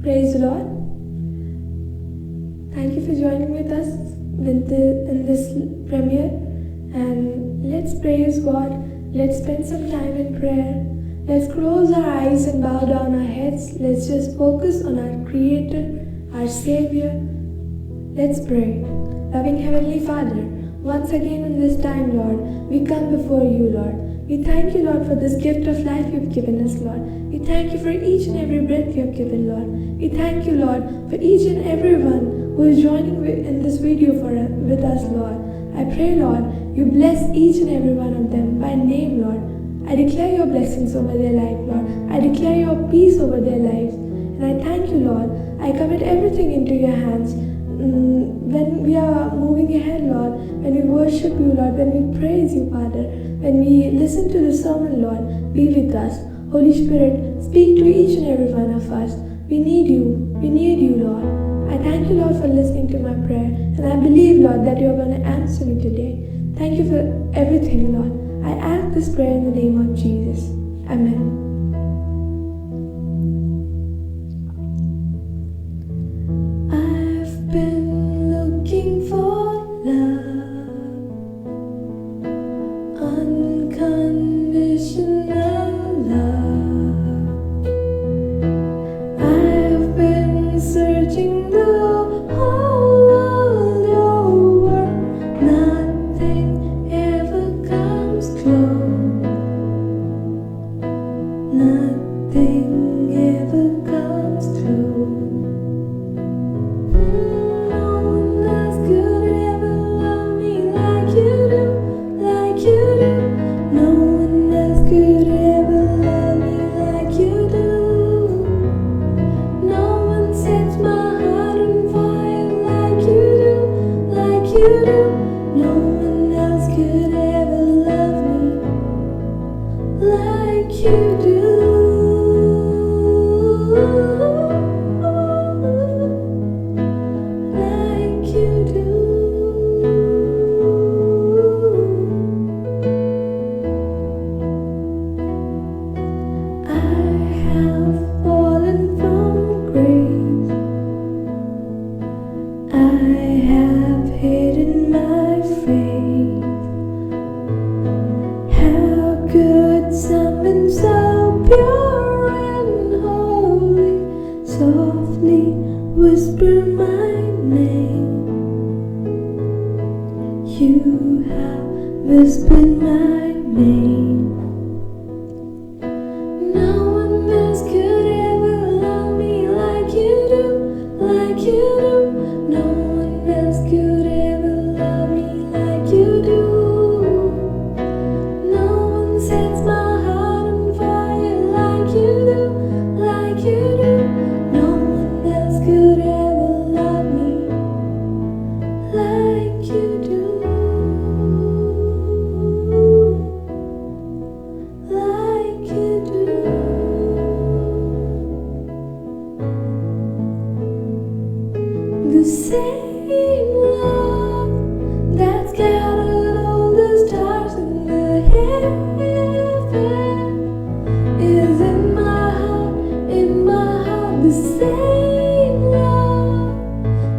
Praise the Lord. Thank you for joining with us in this premiere. And let's praise God. Let's spend some time in prayer. Let's close our eyes and bow down our heads. Let's just focus on our Creator, our Savior. Let's pray. Loving Heavenly Father, once again in this time, Lord, we come before you, Lord. We thank you, Lord, for this gift of life you've given us, Lord. We thank you for each and every breath you have given, Lord. We thank you, Lord, for each and everyone who is joining in this video with us, Lord. I pray, Lord, you bless each and every one of them by name, Lord. I declare your blessings over their life, Lord. I declare your peace over their lives. And I thank you, Lord. I commit everything into your hands. When we are moving ahead, Lord, when we worship you, Lord, when we praise you, Father, when we listen to the sermon, Lord, be with us. Holy Spirit, speak to each and every one of us. We need you. We need you, Lord. I thank you, Lord, for listening to my prayer. And I believe, Lord, that you are going to answer me today. Thank you for everything, Lord. I ask this prayer in the name of Jesus. Amen. I've been looking for love, unconditional love. I've been searching the whole world over. Nothing ever comes close. Nothing ever comes through. No one else could ever love me like you do, like you do. No one else could ever love me like you do. No one sets my heart on fire like you do, like you do. No one else could ever love me like you do. Like you do. I have fallen from grace. I have hidden my faith. How could something so pure and holy softly whisper my name? You have whispered my name. No one else could ever love me like you do, like you do. No one else could ever love me like you do. No one sets my heart on fire like you do, like you do. No one else could ever love me like you do. Like you do. The same love that scattered all the stars in the heaven is in my heart, in my heart. The same love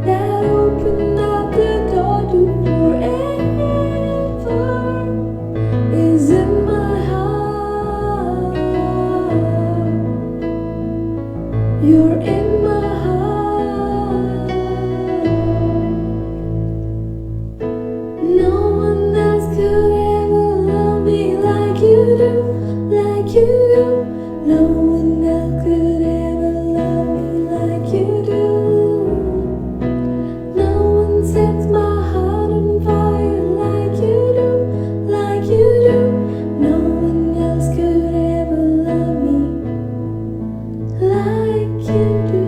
that opened up the door to forever is in my heart. You're in my heart. No one else could ever love me like you do, like you do. No one else could ever love me like you do. No one sets my heart on fire like you do, like you do. No one else could ever love me like you do,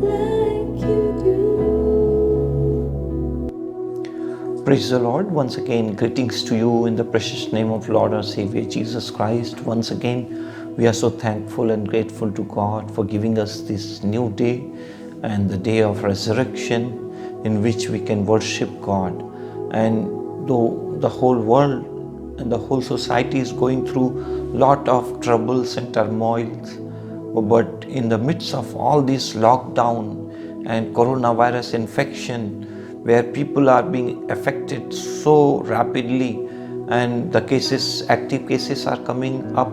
like you do. Praise the Lord. Once again, greetings to you in the precious name of Lord our Savior Jesus Christ. Once again, we are so thankful and grateful to God for giving us this new day and the day of resurrection in which we can worship God. And though the whole world and the whole society is going through lot of troubles and turmoils. But in the midst of all this lockdown and coronavirus infection, where people are being affected so rapidly, and the active cases are coming up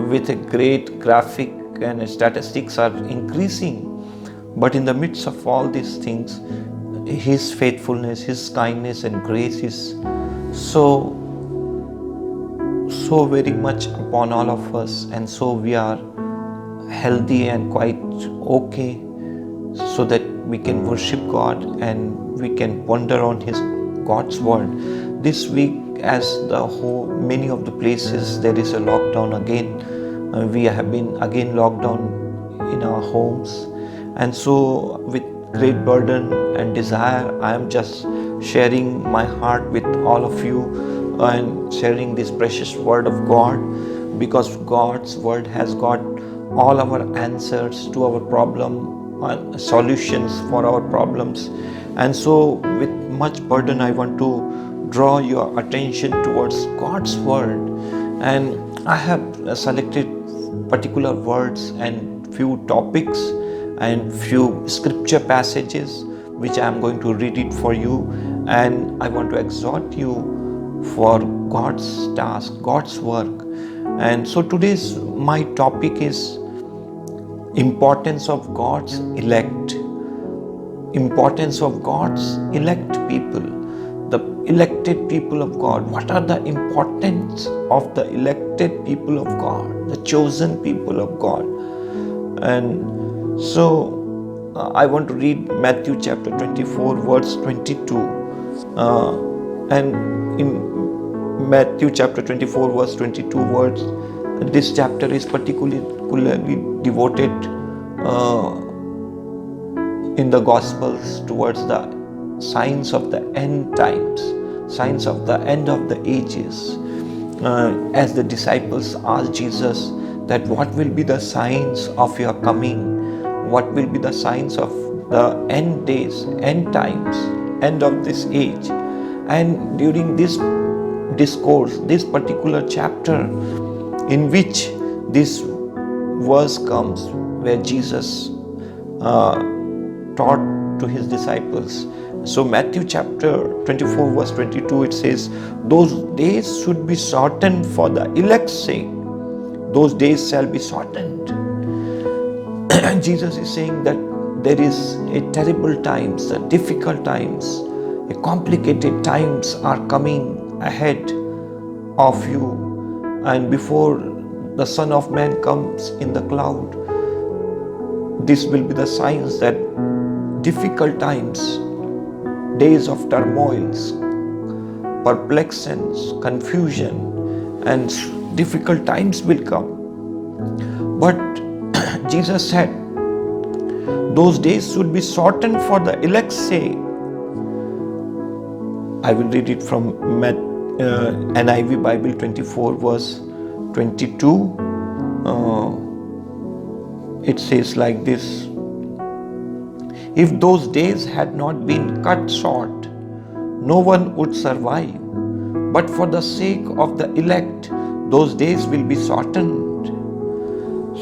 with a great graphic, and statistics are increasing. But in the midst of all these things, His faithfulness, His kindness and grace is so very much upon all of us, and so we are healthy and quite okay, so that we can worship God and we can ponder on God's word. This week, as many of the places there is a lockdown again, we have been again locked down in our homes, and so with great burden and desire, I am just sharing my heart with all of you and sharing this precious word of God, because God's word has got all our answers to our problem and solutions for our problems. And so with much burden, I want to draw your attention towards God's word, and I have selected particular words and few topics and few scripture passages which I am going to read it for you, and I want to exhort you for God's task, God's work. And so today's my topic is importance of God's elect. Importance of God's elect people, the elected people of God. What are the importance of the elected people of God, the chosen people of God? And so I want to read Matthew chapter 24 verse 22. And in Matthew chapter 24 verse 22 words, this chapter is particularly devoted in the Gospels towards the signs of the end times, signs of the end of the ages. As the disciples asked Jesus that what will be the signs of your coming, what will be the signs of the end days, end times, end of this age. And during this discourse, this particular chapter in which this verse comes, where Jesus taught to his disciples. So Matthew chapter 24 verse 22, it says, those days should be shortened for the elect's sake. Those days shall be shortened. And Jesus is saying that there is a terrible times, the difficult times, a complicated times are coming ahead of you. And before the Son of Man comes in the cloud, this will be the signs that difficult times, days of turmoils, perplexings, confusion, and difficult times will come. But Jesus said, those days should be shortened for the elect's sake. I will read it from NIV Bible 24 verse 22. It says like this: if those days had not been cut short, no one would survive. But for the sake of the elect, those days will be shortened.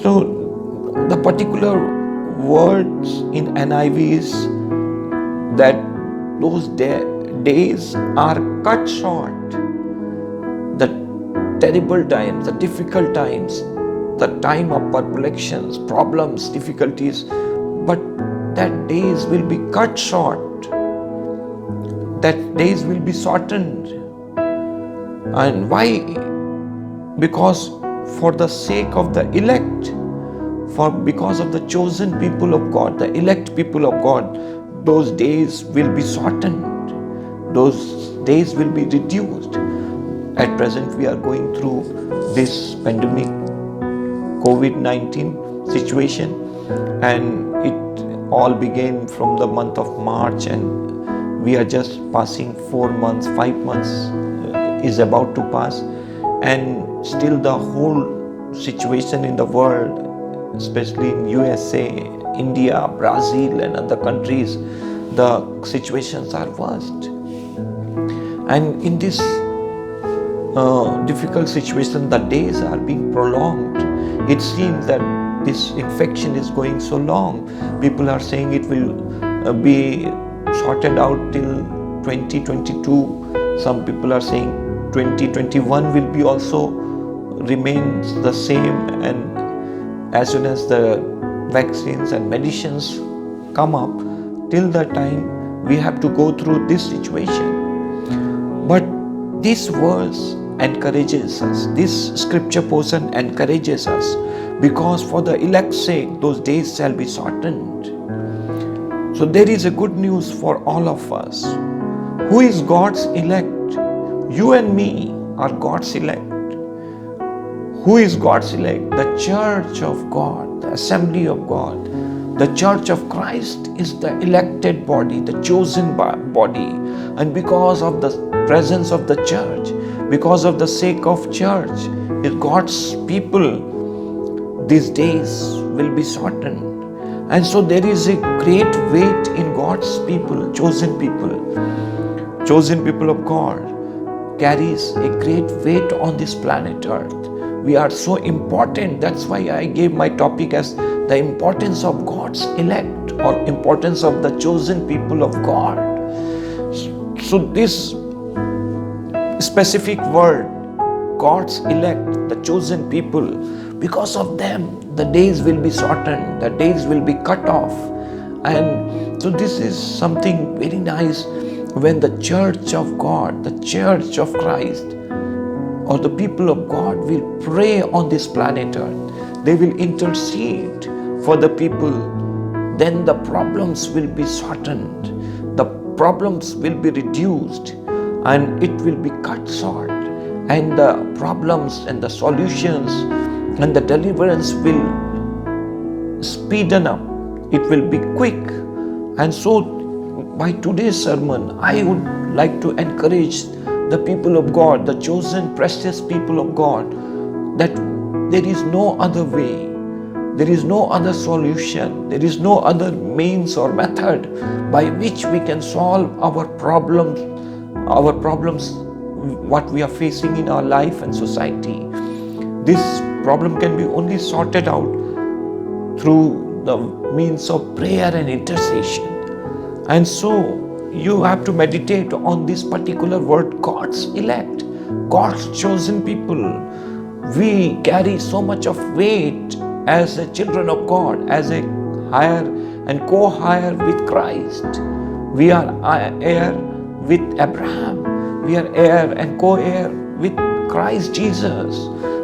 So the particular words in NIV is that those days are cut short. The terrible times, the difficult times, the time of perplexions, problems, difficulties, but that days will be cut short. That days will be shortened. And why? Because for the sake of the elect, because of the chosen people of God, the elect people of God, those days will be shortened. Those days will be reduced. At present, we are going through this pandemic, COVID-19 situation, and it all began from the month of March, and we are just passing 4 months, 5 months is about to pass, and still the whole situation in the world, especially in USA, India, Brazil and other countries, the situations are worst. And in this difficult situation, the days are being prolonged. It seems that this infection is going so long. People are saying it will be sorted out till 2022. Some people are saying 2021 will be also remains the same, and as soon as the vaccines and medicines come up, till that time we have to go through this situation. But this verse encourages us, this scripture portion encourages us, because for the elect's sake those days shall be shortened. So there is a good news for all of us. Who is God's elect? You and me are God's elect. Who is God's elect? The church of God, the assembly of God. The church of Christ is the elected body, the chosen body. And because of the presence of the church, because of the sake of church, is God's people, these days will be shortened. And so there is a great weight in God's people, chosen people of God carries a great weight on this planet Earth. We are so important. That's why I gave my topic as the importance of God's elect, or importance of the chosen people of God. So this specific word, God's elect, the chosen people, because of them the days will be shortened, the days will be cut off. And so this is something very nice when the church of God, the church of Christ, or the people of God will pray on this planet Earth. They will intercede for the people. Then the problems will be shortened, the problems will be reduced, and it will be cut short. And the problems and the solutions and the deliverance will speeden up. It will be quick. And so by today's sermon, I would like to encourage the people of God, the chosen precious people of God, that there is no other way, there is no other solution, there is no other means or method by which we can solve our problems, what we are facing in our life and society. This problem can be only sorted out through the means of prayer and intercession. And so you have to meditate on this particular word, God's elect, God's chosen people. We carry so much of weight as the children of God, as a heir and co-heir with Christ. We are heir with Abraham. We are heir and co-heir with Christ Jesus.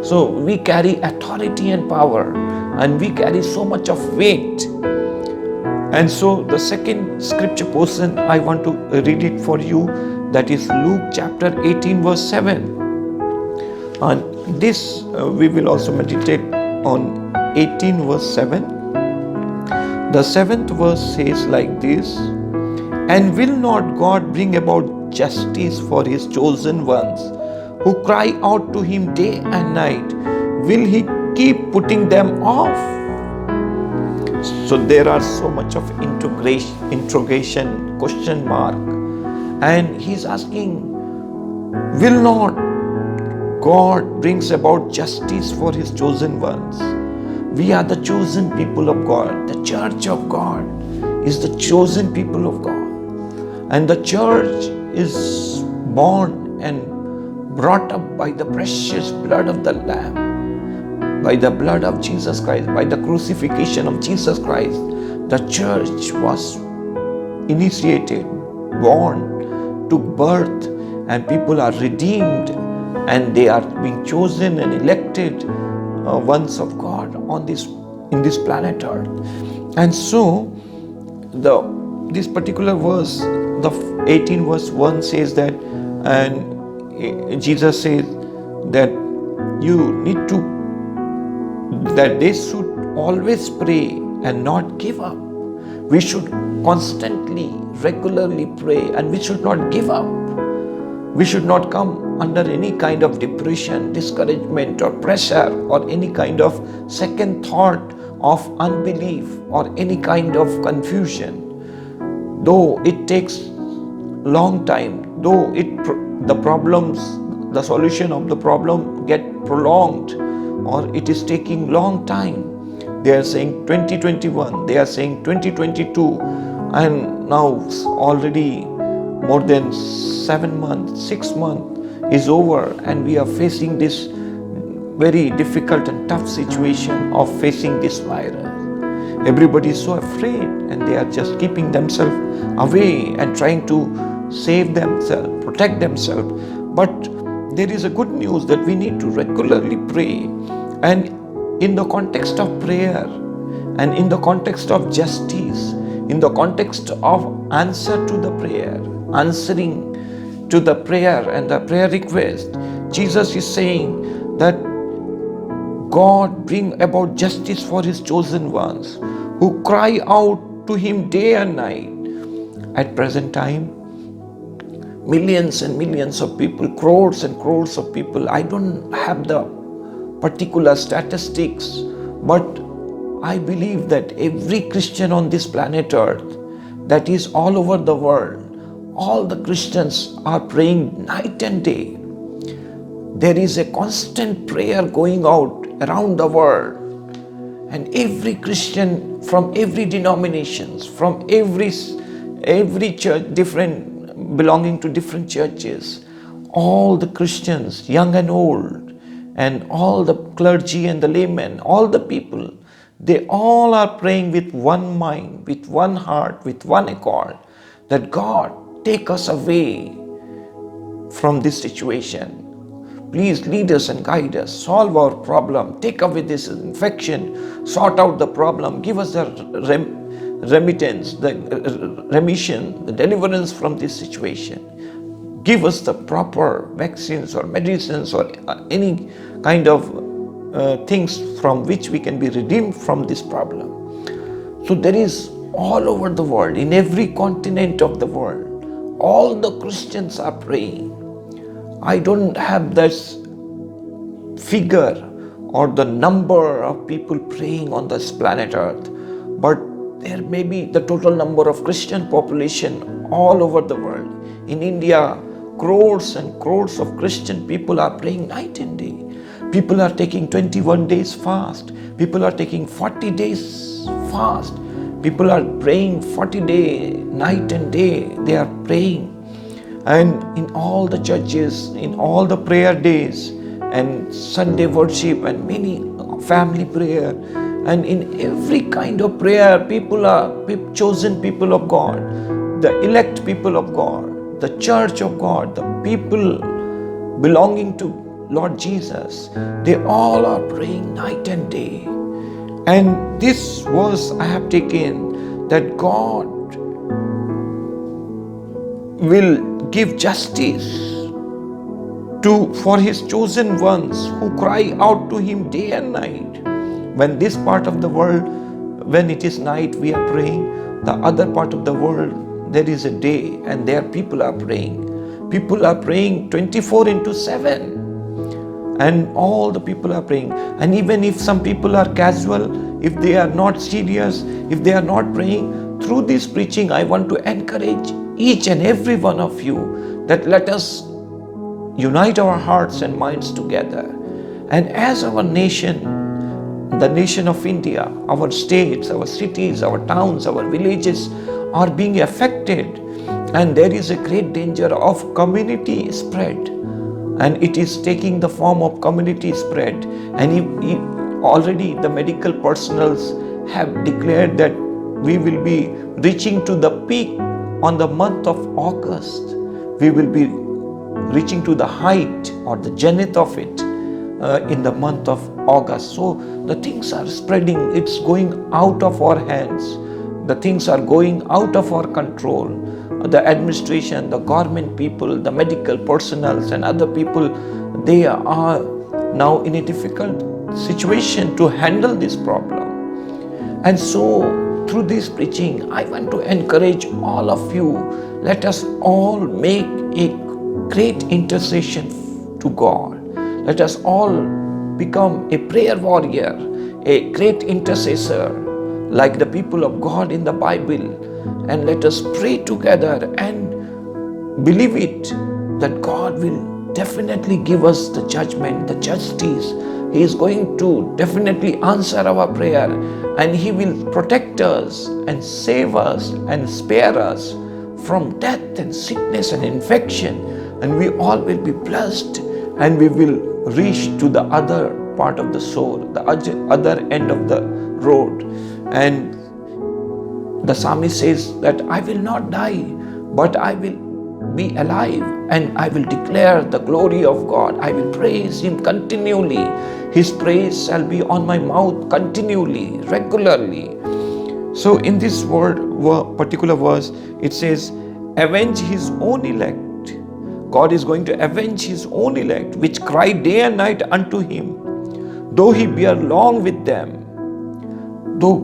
So we carry authority and power, and we carry so much of weight. And so the second scripture portion, I want to read it for you. That is Luke chapter 18 verse 7. And this we will also meditate on 18 verse 7. The 7th verse says like this: And will not God bring about justice for His chosen ones, who cry out to Him day and night? Will He keep putting them off? So there are so much of interrogation, question mark. And He's asking, will not God brings about justice for His chosen ones? We are the chosen people of God. The church of God is the chosen people of God. And the church is born and brought up by the precious blood of the Lamb, by the blood of Jesus Christ, by the crucifixion of Jesus Christ. The church was initiated, born to birth, and people are redeemed, and they are being chosen and elected ones of God in this planet Earth. And so this particular verse, the 18 verse 1 says that, and Jesus says that that they should always pray and not give up. We should constantly, regularly pray, and we should not give up. We should not come under any kind of depression, discouragement, or pressure, or any kind of second thought of unbelief, or any kind of confusion. Though it takes long time, though the problems, the solution of the problem get prolonged, or it is taking long time. They are saying 2021, they are saying 2022, and now already more than 7 months, 6 months is over, and we are facing this very difficult and tough situation of facing this virus. Everybody is so afraid, and they are just keeping themselves away and trying to save themselves, protect themselves. But there is a good news that we need to regularly pray, and in the context of prayer, and in the context of justice, in the context of answer to the prayer, answering to the prayer and the prayer request, Jesus is saying that God bring about justice for His chosen ones who cry out to Him day and night. At present time, millions and millions of people, crores and crores of people, I don't have the particular statistics, but I believe that every Christian on this planet Earth, that is all over the world, all the Christians are praying night and day. There is a constant prayer going out around the world, and every Christian from every denominations, from every church, different, belonging to different churches, all the Christians, young and old, and all the clergy and the laymen, all the people, they all are praying with one mind, with one heart, with one accord, that God take us away from this situation. Please lead us and guide us, solve our problem, take away this infection, sort out the problem, give us the remittance, the remission, the deliverance from this situation. Give us the proper vaccines or medicines or any kind of things from which we can be redeemed from this problem. So there is all over the world, in every continent of the world, all the Christians are praying. I don't have this figure or the number of people praying on this planet Earth, but there may be the total number of Christian population all over the world. In India, crores and crores of Christian people are praying night and day. People are taking 21 days fast. People are taking 40 days fast. People are praying 40 days, night and day. They are praying. And in all the churches, in all the prayer days, and Sunday worship, and many family prayer, and in every kind of prayer, people are chosen people of God, the elect people of God, the church of God, the people belonging to Lord Jesus, they all are praying night and day. And this verse I have taken, that God will give justice for His chosen ones who cry out to Him day and night. When this part of the world, when it is night, we are praying. The other part of the world, there is a day, and there people are praying. People are praying 24/7. And all the people are praying. And even if some people are casual, if they are not serious, if they are not praying, through this preaching, I want to encourage each and every one of you that let us unite our hearts and minds together. And as our nation, the nation of India, our states, our cities, our towns, our villages are being affected, and there is a great danger of community spread. And it is taking the form of community spread. And already the medical personnels have declared that we will be reaching to the peak on the month of August. We will be reaching to the height or the zenith of it in the month of August. So the things are spreading. It's going out of our hands. The things are going out of our control. The administration, the government people, the medical personnel and other people, they are now in a difficult situation to handle this problem. And so through this preaching, I want to encourage all of you, let us all make a great intercession to God. Let us all become a prayer warrior, a great intercessor, like the people of God in the Bible. And let us pray together and believe it, that God will definitely give us the judgment, the justice. He is going to definitely answer our prayer, and He will protect us and save us and spare us from death and sickness and infection, and we all will be blessed, and we will reach to the other part of the soul, the other end of the road. And the psalmist says that I will not die, but I will be alive, and I will declare the glory of God. I will praise Him continually. His praise shall be on my mouth continually, regularly. So in this particular verse, it says, avenge His own elect. God is going to avenge His own elect, which cry day and night unto Him, though He bear long with them. Though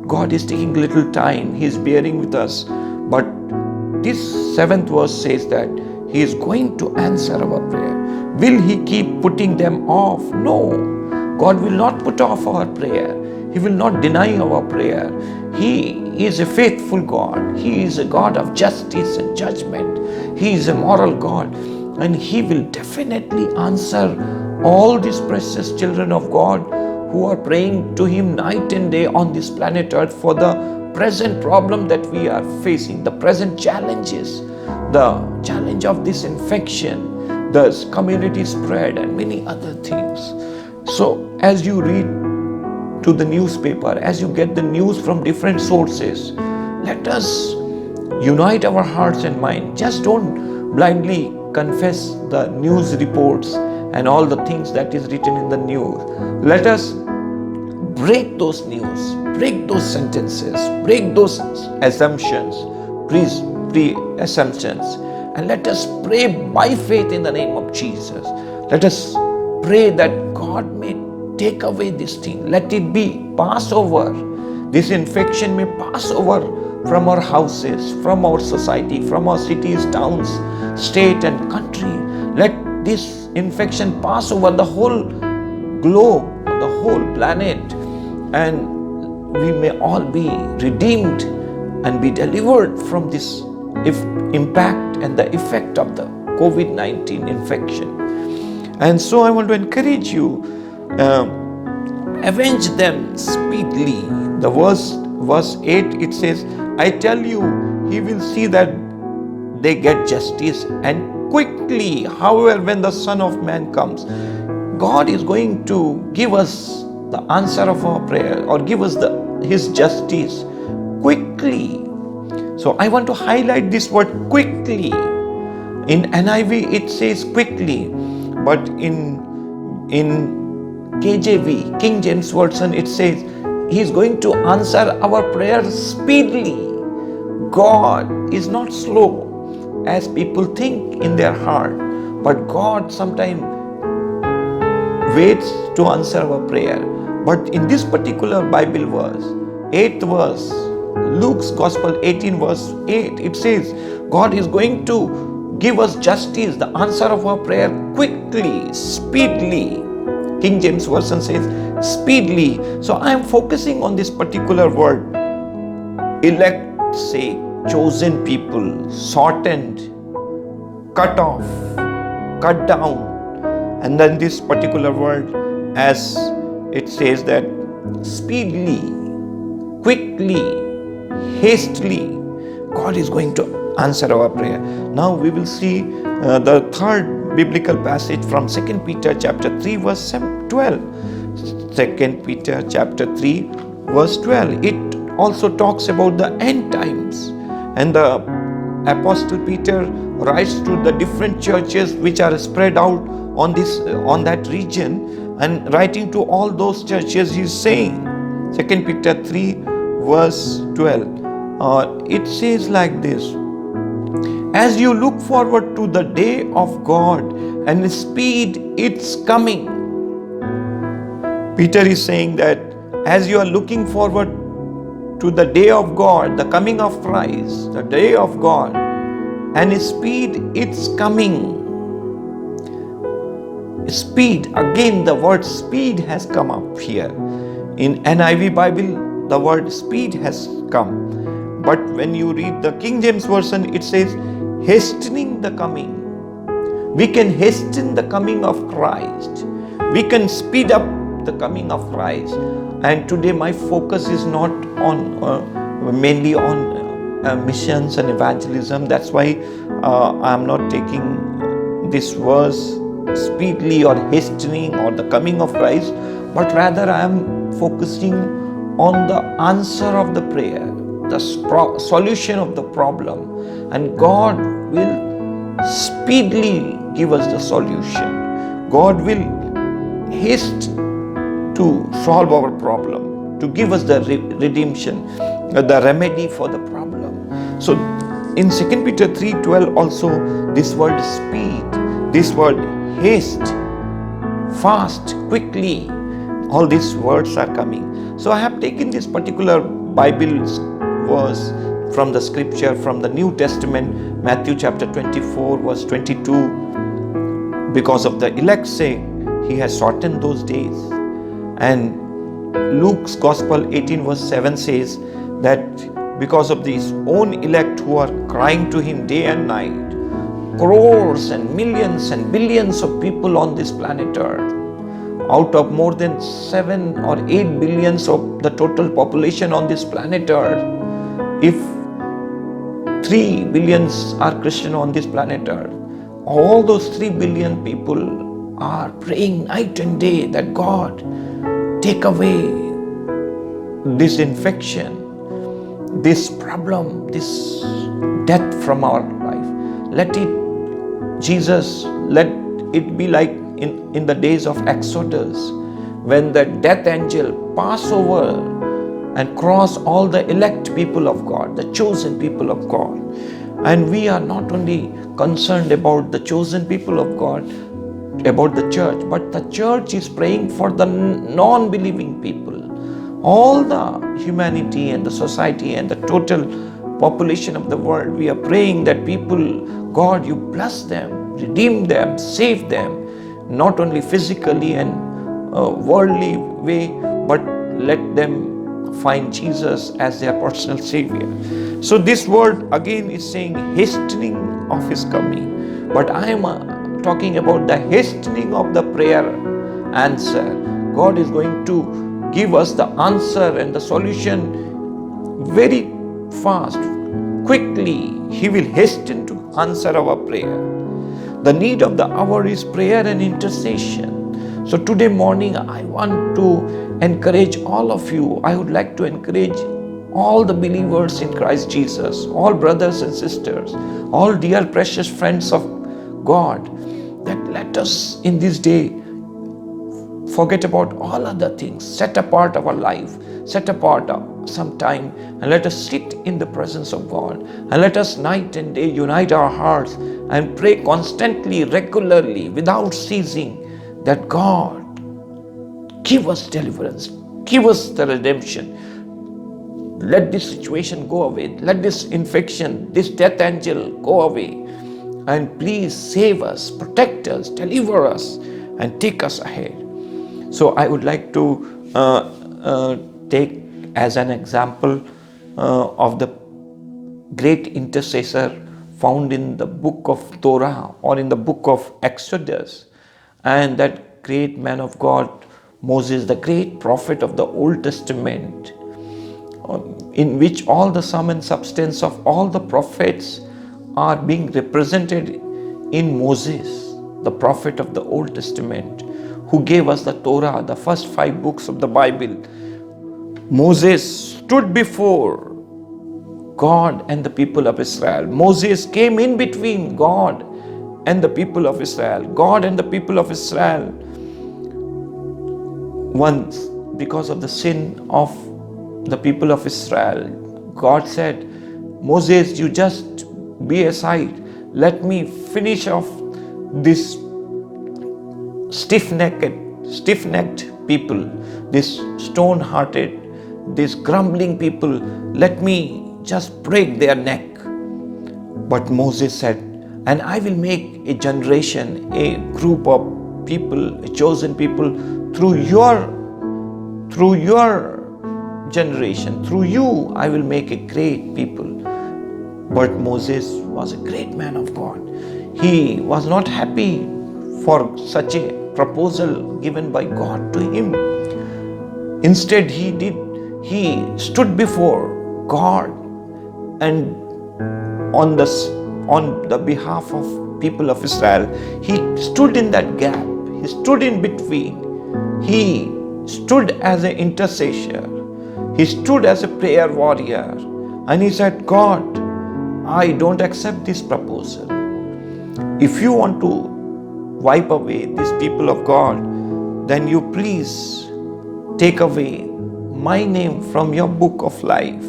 God is taking little time, He is bearing with us. But this 7th verse says that He is going to answer our prayer. Will He keep putting them off? No. God will not put off our prayer. He will not deny our prayer. He is a faithful God. He is a God of justice and judgment. He is a moral God. And He will definitely answer all these precious children of God who are praying to Him night and day on this planet Earth for the present problem that we are facing, the present challenges, the challenge of this infection, the community spread, and many other things. So as you read to the newspaper, as you get the news from different sources, let us unite our hearts and mind. Just don't blindly confess the news reports and all the things that is written in the news. Let us break those news, break those sentences, break those assumptions, pre-assumptions, and let us pray by faith in the name of Jesus. Let us pray that God may take away this thing. Let it be pass over. This infection may pass over from our houses, from our society, from our cities, towns, state and country. Let this infection pass over the whole globe, the whole planet, and we may all be redeemed and be delivered from this impact and the effect of the COVID-19 infection. And so I want to encourage you, avenge them speedily. The verse 8, it says, I tell you, He will see that they get justice, and quickly. However, when the Son of Man comes, God is going to give us the answer of our prayer, or give us His justice quickly. So I want to highlight this word quickly. In NIV it says quickly, but in KJV, King James Version, it says He is going to answer our prayers speedily. God is not slow as people think in their heart, but God sometimes waits to answer our prayer. But in this particular Bible verse, 8th verse, Luke's Gospel 18 verse 8, it says God is going to give us justice, the answer of our prayer quickly, speedily. King James Version says speedily. So I am focusing on this particular word, elect, say, chosen people, shortened, cut off, cut down. And then this particular word, as it says that speedily, quickly, hastily, God is going to answer our prayer. Now we will see the third biblical passage from 2 Peter chapter 3 verse 12. 2 Peter chapter 3 verse 12. It also talks about the end times. And the Apostle Peter writes to the different churches which are spread out on that region, and writing to all those churches, he is saying, 2 Peter 3 verse 12, it says like this: as you look forward to the day of God and speed its coming. Peter is saying that as you are looking forward to the day of God, the coming of Christ, the day of God, and speed its coming. Speed, again the word speed has come up here. In NIV Bible, the word speed has come. But when you read the King James Version, it says hastening the coming. We can hasten the coming of Christ. We can speed up the coming of Christ. And today my focus is not on mainly on missions and evangelism. That's why I am not taking this verse speedily or hastening or the coming of Christ, but rather I am focusing on the answer of the prayer, the solution of the problem, and God will speedily give us the solution. God will haste to solve our problem, to give us the redemption, the remedy for the problem. So in 2 Peter 3:12 also, this word speed, this word haste, fast, quickly, all these words are coming. So I have taken this particular Bible verse from the scripture, from the New Testament, Matthew chapter 24 verse 22. Because of the elect's sake, He has shortened those days. And Luke's Gospel 18 verse 7 says that because of these own elect who are crying to Him day and night, crores and millions and billions of people on this planet Earth, out of more than 7 or 8 billions of the total population on this planet Earth, if 3 billions are Christian on this planet Earth, all those 3 billion people are praying night and day that God, take away this infection, this problem, this death from our life. Let it, Jesus, let it be like in the days of Exodus, when the death angel passed over and crossed all the elect people of God, the chosen people of God. And we are not only concerned about the chosen people of God, about the church, but the church is praying for the non-believing people, all the humanity and the society and the total population of the world. We are praying that people, God, you bless them, redeem them, save them, not only physically and worldly way, but let them find Jesus as their personal Savior. So this word again is saying hastening of His coming. But I am talking about the hastening of the prayer answer. God is going to give us the answer and the solution very fast, quickly. He will hasten to answer our prayer. The need of the hour is prayer and intercession. So today morning I want to encourage all of you. I would like to encourage all the believers in Christ Jesus, all brothers and sisters, all dear precious friends of God, that let us in this day forget about all other things, set apart our life, set apart some time, and let us sit in the presence of God, and let us night and day unite our hearts and pray constantly, regularly, without ceasing, that God give us deliverance, give us the redemption. Let this situation go away, let this infection, this death angel go away, and please save us, protect us, deliver us, and take us ahead. So I would like to take as an example of the great intercessor found in the book of Torah or in the book of Exodus, and that great man of God, Moses, the great prophet of the Old Testament, in which all the sum and substance of all the prophets are being represented in Moses, the prophet of the Old Testament, who gave us the Torah, the first 5 books of the Bible. Moses stood before God and the people of Israel. Moses came in between God and the people of Israel. God and the people of Israel, once, because of the sin of the people of Israel, God said, Moses, you just be aside. Let me finish off this stiff-necked people, this stone-hearted, this grumbling people. Let me just break their neck. But Moses said, and I will make a generation, a group of people, a chosen people, through your generation, through you, I will make a great people. But Moses was a great man of God. He was not happy for such a proposal given by God to him. Instead, he stood before God and on the behalf of people of Israel, he stood in that gap. He stood in between. He stood as an intercessor. He stood as a prayer warrior. And he said, God, I don't accept this proposal. If you want to wipe away these people of God, then you please take away my name from your book of life.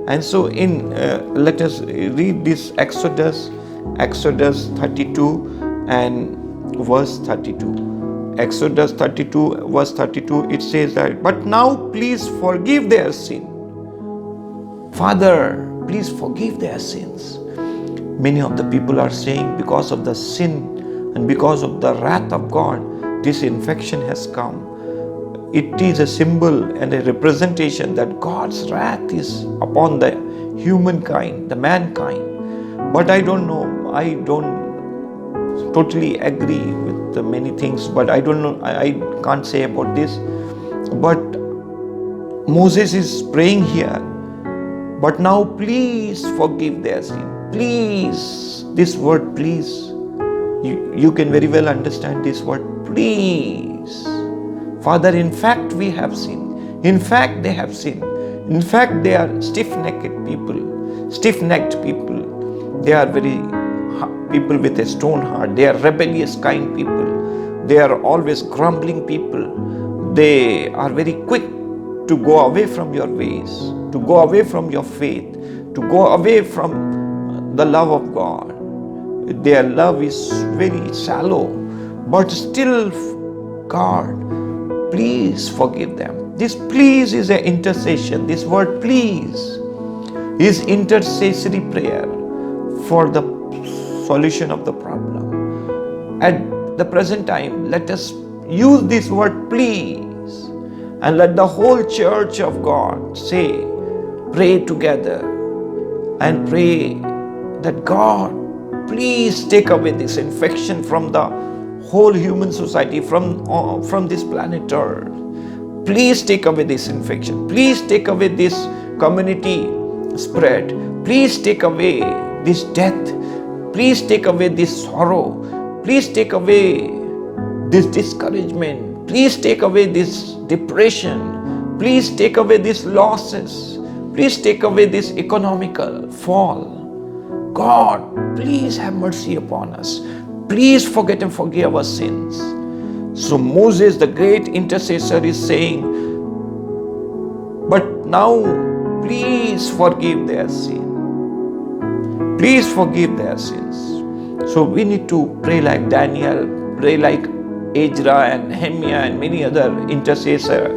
And so let us read this Exodus 32 and verse 32. Exodus 32 verse 32, it says that, but now please forgive their sin. Father, please forgive their sins. Many of the people are saying, because of the sin and because of the wrath of God, this infection has come. It is a symbol and a representation that God's wrath is upon the humankind, the mankind. But I don't know, I don't totally agree with the many things, but I don't know, I can't say about this. But Moses is praying here, but now please forgive their sin. Please, this word please, you can very well understand this word please. Father, in fact we have sinned. In fact they have sinned. In fact they are stiff-necked people. They are very people with a stone heart. They are rebellious kind people. They are always grumbling people. They are very quick to go away from your ways, to go away from your faith, to go away from the love of God. Their love is very shallow, but still, God, please forgive them. This please is an intercession. This word please is intercessory prayer for the solution of the problem. At the present time, let us use this word please and let the whole church of God say, pray together and pray that God, please take away this infection from the whole human society, from this planet Earth. Please take away this infection. Please take away this community spread. Please take away this death. Please take away this sorrow. Please take away this discouragement. Please take away this depression. Please take away these losses. Please take away this economical fall. God, please have mercy upon us. Please forget and forgive our sins. So Moses, the great intercessor, is saying, but now please forgive their sin. Please forgive their sins. So we need to pray like Daniel, pray like Ezra and Nehemiah and many other intercessors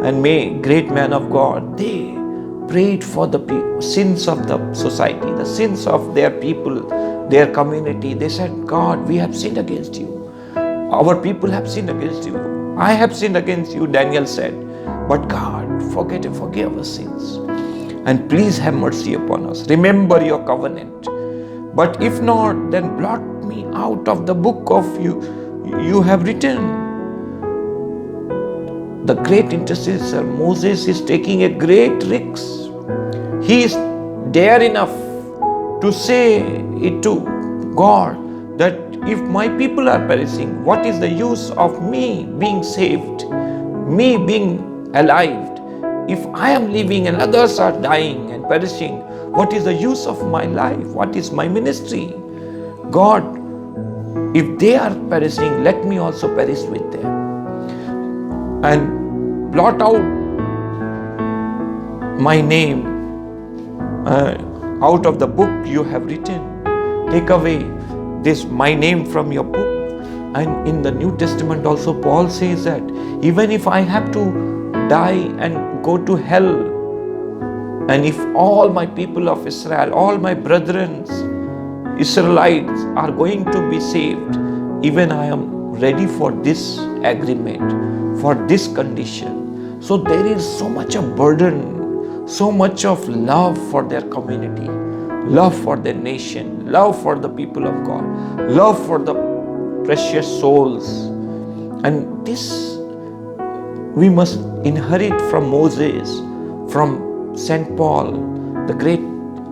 and great men of God. They prayed for the sins of the society, the sins of their people, their community. They said, God, we have sinned against you. Our people have sinned against you. I have sinned against you, Daniel said. But God, forget and forgive our sins. And please have mercy upon us. Remember your covenant. But if not, then blot me out of the book of you have written. The great intercessor, Moses, is taking a great risk. He is dare enough to say it to God that if my people are perishing, what is the use of me being saved, me being alive? If I am living and others are dying and perishing, what is the use of my life? What is my ministry? God, if they are perishing, let me also perish with them. And blot out my name out of the book you have written. Take away this my name from your book. And in the New Testament also Paul says that even if I have to die and go to hell, and if all my people of Israel, all my brethren, Israelites are going to be saved, even I am ready for this agreement, for this condition. So there is so much of burden, so much of love for their community, love for their nation, love for the people of God, love for the precious souls. And this we must inherit from Moses, from St. Paul, the great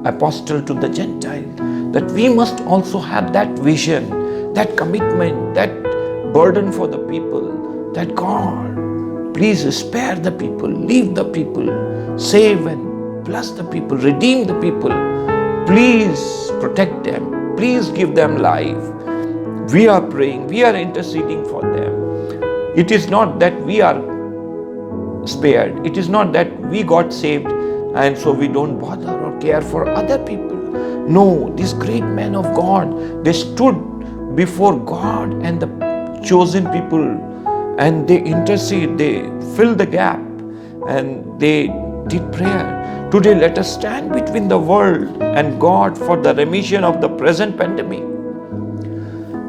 apostle to the Gentile, that we must also have that vision, that commitment, that burden for the people, that God, please spare the people, leave the people, save and bless the people, redeem the people, please protect them, please give them life. We are praying, we are interceding for them. It is not that we are spared, it is not that we got saved and so we don't bother or care for other people. No, these great men of God, they stood before God and the chosen people, and they intercede, they fill the gap, and they did prayer. Today let us stand between the world and God for the remission of the present pandemic.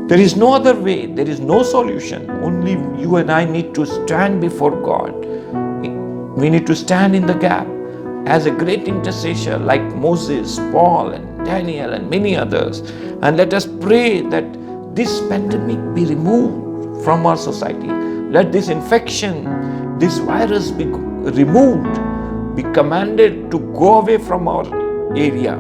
There is no other way, there is no solution. Only you and I need to stand before God. We need to stand in the gap as a great intercessor like Moses, Paul and Daniel and many others. And let us pray that this pandemic be removed from our society. Let this infection, this virus be removed, be commanded to go away from our area.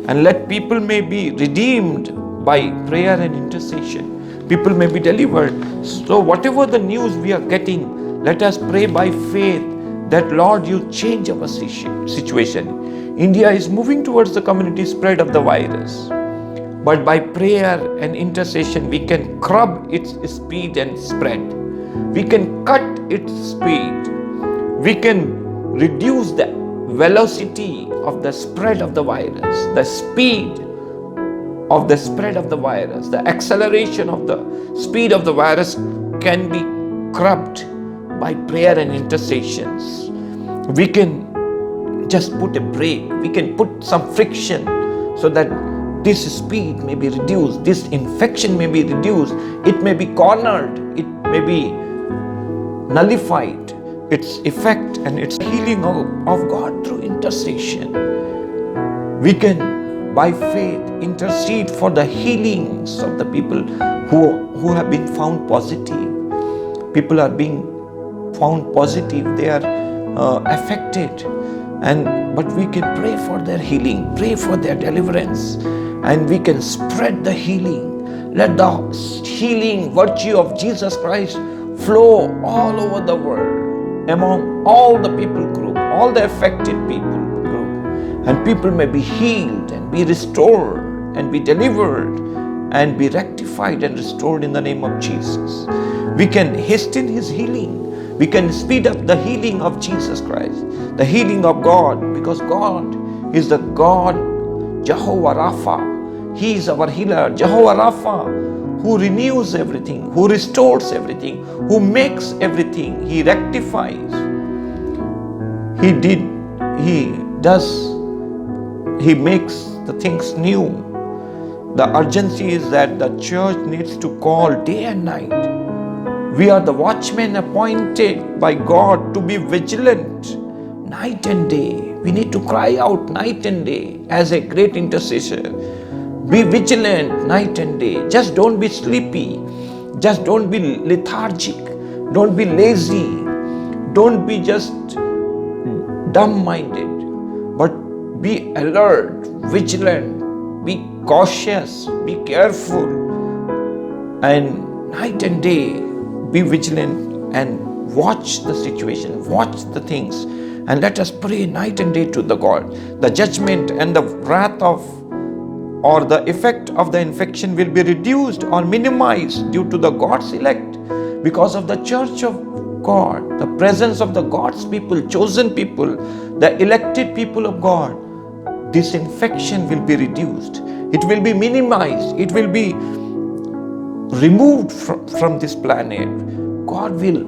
And let people may be redeemed by prayer and intercession. People may be delivered. So whatever the news we are getting, let us pray by faith that Lord, you change our situation. India is moving towards the community spread of the virus. But by prayer and intercession, we can curb its speed and spread. We can cut its speed. We can reduce the velocity of the spread of the virus, the speed of the spread of the virus, the acceleration of the speed of the virus can be curbed by prayer and intercessions. We can just put a brake, we can put some friction so that this speed may be reduced, this infection may be reduced, it may be cornered, it may be nullified, its effect and its healing of God through intercession. We can, by faith, intercede for the healings of the people who have been found positive. People are being found positive, they are affected, but we can pray for their healing, pray for their deliverance, and we can spread the healing. Let the healing virtue of Jesus Christ flow all over the world, among all the people group, all the affected people group, and people may be healed and be restored and be delivered and be rectified and restored in the name of Jesus. We can hasten His healing. We can speed up the healing of Jesus Christ, the healing of God, because God is the God, Jehovah Rapha. He is our healer, Jehovah Rapha, who renews everything, who restores everything, who makes everything. He rectifies. He makes the things new. The urgency is that the church needs to call day and night. We are the watchmen appointed by God to be vigilant night and day. We need to cry out night and day as a great intercessor. Be vigilant night and day. Just don't be sleepy. Just don't be lethargic. Don't be lazy. Don't be just dumb-minded. But be alert, vigilant, be cautious, be careful. And night and day, be vigilant and watch the situation, watch the things, and let us pray night and day to the God. The judgment and the wrath of or the effect of the infection will be reduced or minimized due to the God's elect, because of the church of God, the presence of the God's people, chosen people, the elected people of God. This infection will be reduced. It will be minimized. It will be removed from this planet. God will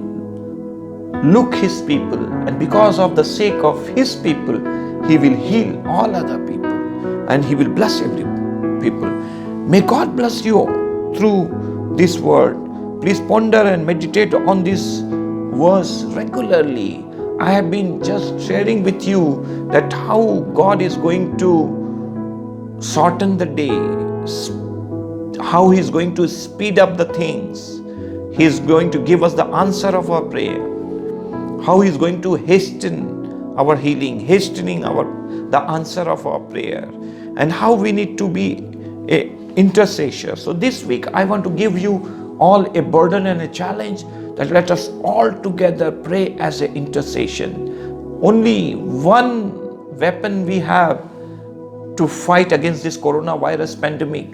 look His people, and because of the sake of His people, He will heal all other people, and He will bless every people. May God bless you through this word. Please ponder and meditate on this verse regularly. I have been just sharing with you that how God is going to shorten the day, how He's going to speed up the things. He's going to give us the answer of our prayer. How He's going to hasten our healing, hastening the answer of our prayer, and how we need to be an intercessor. So this week I want to give you all a burden and a challenge that let us all together pray as an intercession. Only one weapon we have to fight against this coronavirus pandemic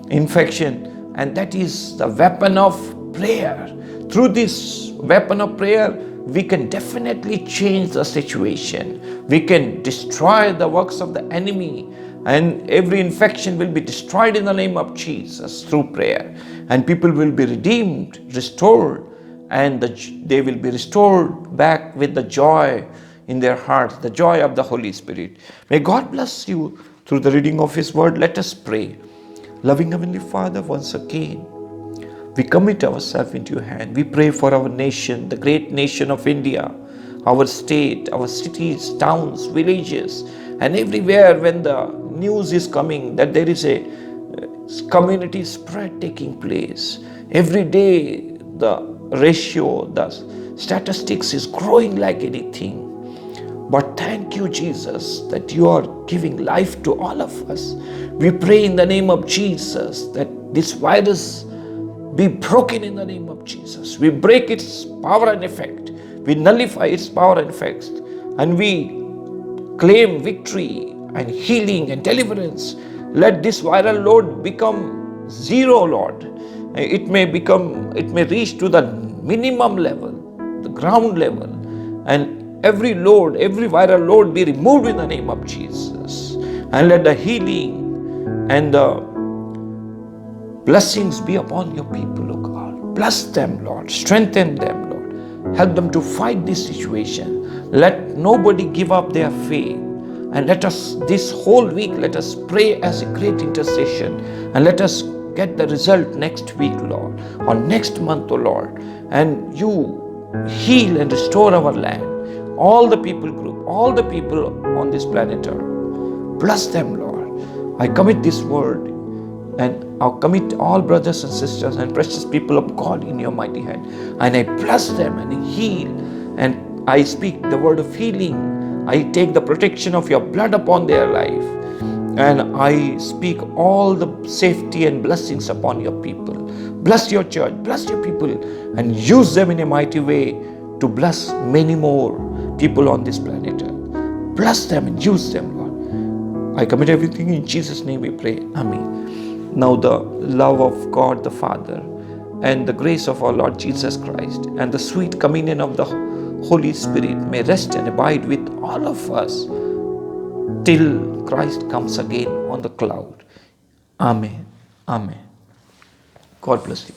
infection, and that is the weapon of prayer. Through this weapon of prayer, we can definitely change the situation. We can destroy the works of the enemy, and every infection will be destroyed in the name of Jesus through prayer. And people will be redeemed, restored, and they will be restored back with the joy in their hearts, the joy of the Holy Spirit. May God bless you through the reading of His word. Let us pray. Loving Heavenly Father, once again, we commit ourselves into your hand. We pray for our nation, the great nation of India, our state, our cities, towns, villages, and everywhere when the news is coming that there is a community spread taking place. Every day the ratio, the statistics is growing like anything. But thank you, Jesus, that you are giving life to all of us. We pray in the name of Jesus that this virus be broken in the name of Jesus. We break its power and effect. We nullify its power and effects. And we claim victory and healing and deliverance. Let this viral load become zero, Lord. It may reach to the minimum level, the ground level. And every viral load be removed in the name of Jesus. And let the healing and the blessings be upon your people, O God. Bless them, Lord. Strengthen them, Lord. Help them to fight this situation. Let nobody give up their faith. And let us, this whole week, let us pray as a great intercession. And let us get the result next week, Lord. Or next month, O Lord. And you heal and restore our land. All the people group, all the people on this planet Earth. Bless them, Lord. I commit this word. And I'll commit all brothers and sisters and precious people of God in your mighty hand. And I bless them and heal. And I speak the word of healing. I take the protection of your blood upon their life. And I speak all the safety and blessings upon your people. Bless your church, bless your people, and use them in a mighty way to bless many more people on this planet Earth. Bless them and use them, Lord. I commit everything in Jesus' name we pray. Amen. Now the love of God the Father and the grace of our Lord Jesus Christ and the sweet communion of the Holy Spirit may rest and abide with all of us till Christ comes again on the cloud. Amen. Amen. God bless you.